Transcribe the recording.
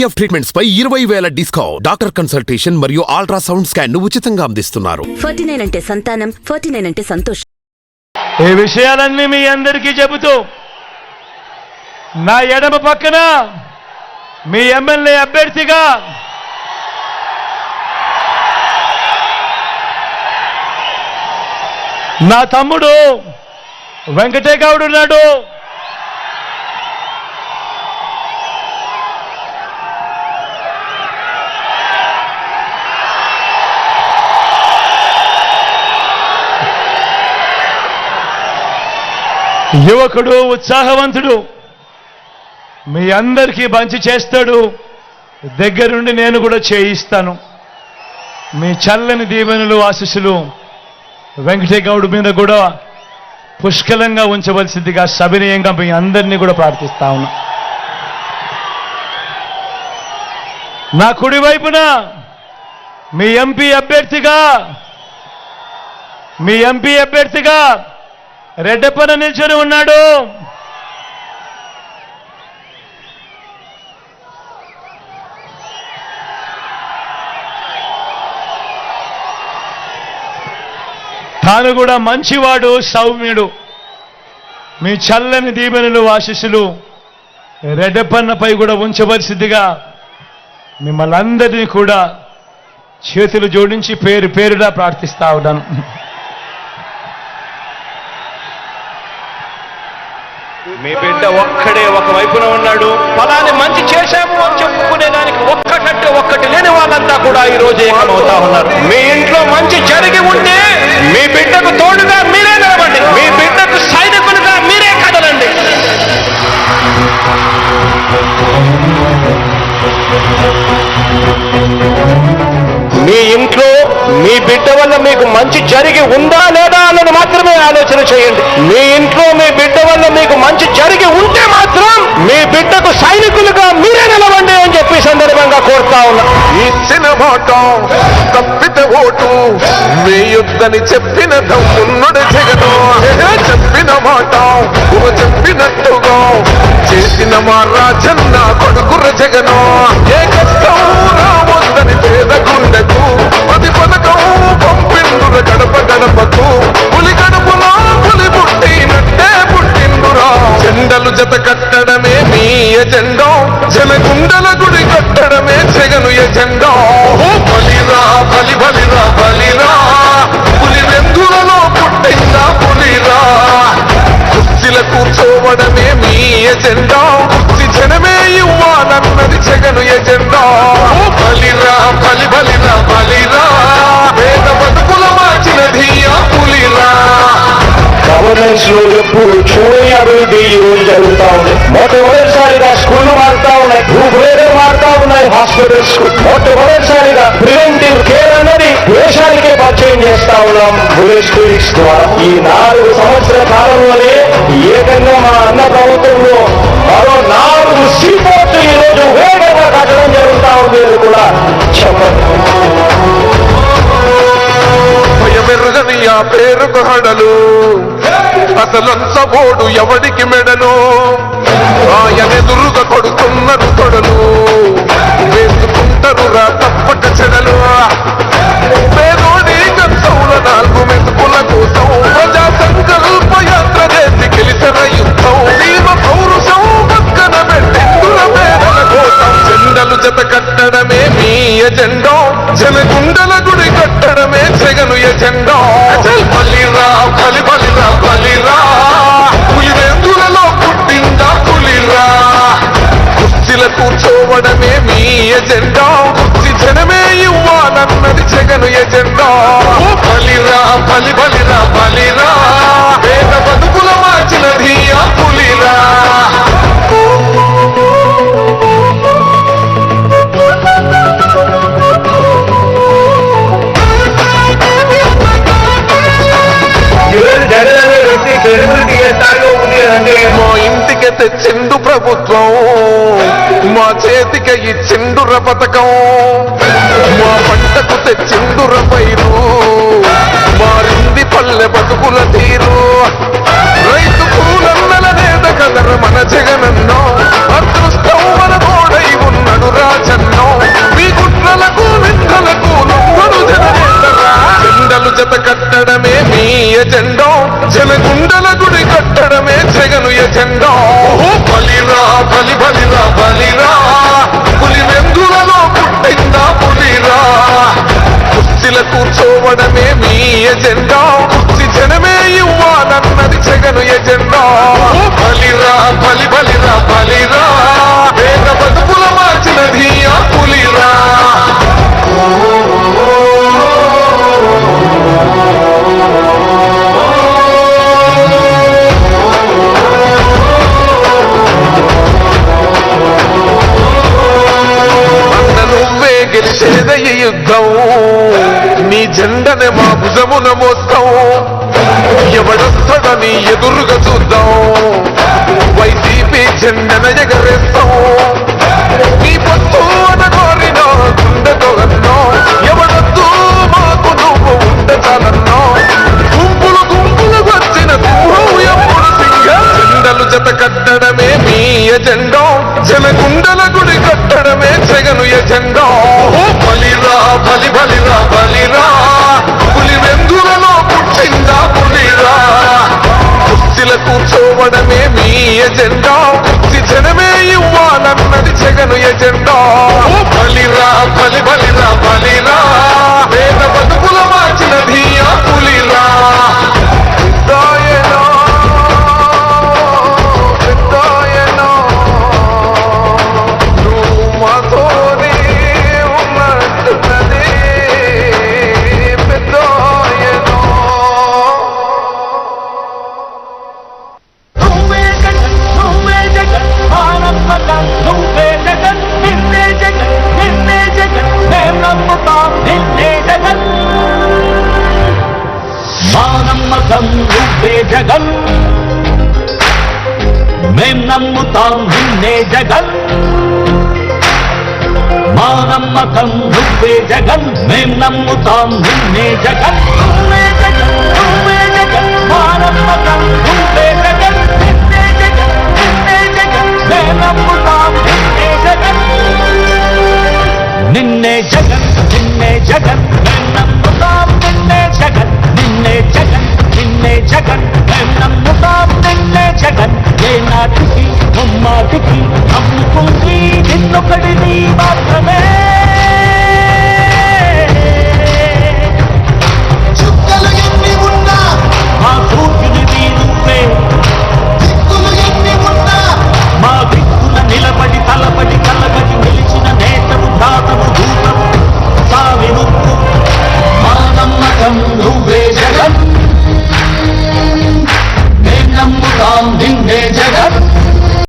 IVF treatments పై 20,000 discount. Doctor consultation మరియు ultrasound scan ను ఉచితంగా అందిస్తున్నారు. 49 అంటే సంతానం, 49 అంటే సంతోషం. ఈ విషయాలన్నీ మీ అందరికీ చెబుతూ నా ఎడమ పక్కన మీ ఎమ్మెల్యే అభ్యర్థిగా నా తమ్ముడు వెంకటేగౌడ్ ఉన్నాడు. యువకుడు, ఉత్సాహవంతుడు, మీ అందరికీ మంచి చేస్తాడు. దగ్గరుండి నేను కూడా చేయిస్తాను. మీ చల్లని దీవెనలు, ఆశీస్సులు వెంకటేగౌడ్ మీద కూడా పుష్కలంగా ఉంచవలసిందిగా సవినయంగా మీ అందరినీ కూడా ప్రార్థిస్తా ఉన్నా. నా కుడి వైపున మీ ఎంపీ అభ్యర్థిగా రెడ్డప్పన నిల్చొని ఉన్నాడు. తాను కూడా మంచివాడు, సౌమ్యుడు. మీ చల్లని దీవెనలు, ఆశీస్సులు రెడ్డప్పన్నపై కూడా ఉంచవలసిందిగా మిమ్మల్ని అందరినీ కూడా చేతులు జోడించి పేరు పేరుగా ప్రార్థిస్తా ఉన్నాను. మీ బిడ్డ ఒక్కడే ఒకవైపున ఉన్నాడు. ఫలాన్ని మంచి చేశాము అని చెప్పుకునే దానికి ఒక్కటంటే ఒక్కటి లేని వాళ్ళంతా కూడా ఈ రోజు ఏకమవుతా ఉన్నారు. మీ ఇంట్లో మంచి జరిగి ఉంటే మీ బిడ్డకు తోడుగా మీరే నిలబండి. మీ బిడ్డకు సైనికులుగా మీరే కదలండి. మీ ఇంట్లో మీ బిడ్డ వల్ల మీకు మంచి జరిగి ఉందా లేదా అన్నది మాత్రమే ఆలోచన చేయండి. మీ ఇంట్లో మీ బిడ్డ వల్ల మీకు మంచి జరిగి ఉంటే మాత్రం మీ బిడ్డకు సైనికులుగా మీరే నిలవండి అని చెప్పి సందర్భంగా కోరుతా ఉన్నా. ఇచ్చిన మాట తప్పితే ఓటు మీ యుద్ధని చెప్పిన దమ్మున్నడు జగను. చెప్పిన మాట చెప్పినట్టుగా చేసిన మా రాజన్న కొడుకుర జగను. ఏ కష్టం రావద్దని పేద గుండెకు పది పథకం పంపిండుర గడప గడపకు. పులి గడపలో పులి పుట్టినట్టే పుట్టిండురా. జెండలు జత కట్టడమే మీ ఎజెండా. జనగుండల గుడి కట్టడమే జగను ఎజెండా. బలిరా బలి బలిరా బలిరా. పులి వెందులలో పుట్టిందా పులిరా. కుర్చీల కూర్చోవడమే మీ ఎజెండా. కుర్చీ జనమే ఇవ్వాలన్నది జగను ఎజెండా. బలిరా బలి బలిరా బలిరా. పేద బతుకుల మార్చినది ఆ పులిరా. గవర్నెన్స్ లో ఎప్పుడు చూడని అభివృద్ధి ఈ రోజు జరుగుతా ఉంది. మొట్టమొదటిసారిగా స్కూళ్లు మారుతా ఉన్నాయి, భూభేదలు మారుతా ఉన్నాయి, హాస్పిటల్స్. మొట్టమొదటిసారిగా ప్రివెంటివ్ కేర్ అన్నది దేశానికే పరిచయం చేస్తా ఉన్నాం విలేజ్ క్లినిక్స్ ద్వారా. ఈ 4 సంవత్సరాల కాలంలోనే ఏకంగా మా అన్న ప్రభుత్వంలో మరో 4 సీపోర్ట్లు ఈ రోజు వేగంగా కట్టడం జరుగుతా ఉంది అని కూడా చెప్పండి. భయమెరుగని ఆ పేరుకు హడలు అసలంత బోడు ఎవడికి మెడలు. ఆయనెదురుగా కొడుతున్నారు తొడలు. వేసుకుంటారు రా తప్పక చెడలు. పేదోడి గంతవుల 4 మెతుకుల కోసం ప్రజా సంకల్ప యాత్ర చేసి గెలిచిన యుద్ధం. జీవ పౌరుషం పక్కన పెట్టిందుల పేదల కోసం. జెండలు జత కట్టడమే మీ ఎజెండా. జనగుండల గుడి కట్టడమే జగను ఎజెండా. బలిరా బలి బలిరా బలిరా. పులివెందులలో పుట్టిందా పులిరా. కుర్చీల కూర్చోవడమే మీ ఎజెండా. కుర్చీ జనమే ఇవ్వాలన్నది జగను ఎజెండా. బలిరా బలి బలిరా బలిరా. పేద బతుకుల మార్చినది ఆ పులిరా. మా ఇంటికి తెచ్చిండు ప్రభుత్వం, మా చేతికి ఇచ్చిండుర పథకం. మా పంటకు తెచ్చిండుర పైరు, మారింది పల్లె బతుకుల తీరు. రైతు పూలన్నల నేత కదర మన జగనన్న. అదృష్టం మన తోడై ఉన్నాడు రా గెలిచేదే ఈ యుద్ధం నీ జెండనే మా భుజమున మోస్తాం ఎవడొస్తాడని ఎదురుగా చూద్దాం వైసీపీ జెండన ఎగరేస్తాం నీ పొత్తు అన కోరిన గుండెతో అన్నో ఎవడొద్దు మాకు నువ్వు ఉండే చాలన్నో గుంపులు గుంపులు వచ్చిన సింహం ఎప్పుడు సింగం జెండలు జత కట్టడమే మీ ఎజెండో జనగుండల గుడి కట్టడమే జగను ఎజెండో బలిరా బలి బలిరా బలిరా పులి వెందులలో పుట్టిందా పులిరా కుర్చీల కూర్చోవడమే మీ ఎజెండా కుర్చీ జనమే ఇవ్వాలన్నది జగను ఎజెండా బలిరా బలి బలిరా బలిరా పేద బతుకుల మార్చినది ఆ పులిరా పెద్దాయనా, పెద్దాయనా, నువ్వు మాతోనే ఉన్నట్టున్నదే పెద్దాయనా. నువ్వే జగన్ నువ్వే జగన్ మానమ్మకం నువ్వే జగన్ నిన్నే జగన్ నిన్నే జగన్ మేం నమ్ముతాం నిన్నే జగన్ మానమ్మకం నువ్వే జగన్ మేం నమ్ముతాం నిన్నే జగన్ మానమ్మకం నువ్వే జగన్ మేం నమ్ముతాం నిన్నే జగన్ నువ్వే జగన్ నువ్వే జగన్ మానమ్మకం నువ్వే జగన్ నిన్నే జగన్ నిన్నే జగన్ మేం నమ్ముతాం నిన్నే జగన్ నిన్నే జగన్ నిన్నే జగన్ మేం నమ్ముతాం నిన్నే జగన్ నిన్నే జగన్ నిన్నే జగన్ మేం నమ్ముతాం నిన్నే జగన్ ఏ నాటికి ముమ్మాటికి నమ్ముకుంది నిన్నొకడిని మాత్రమే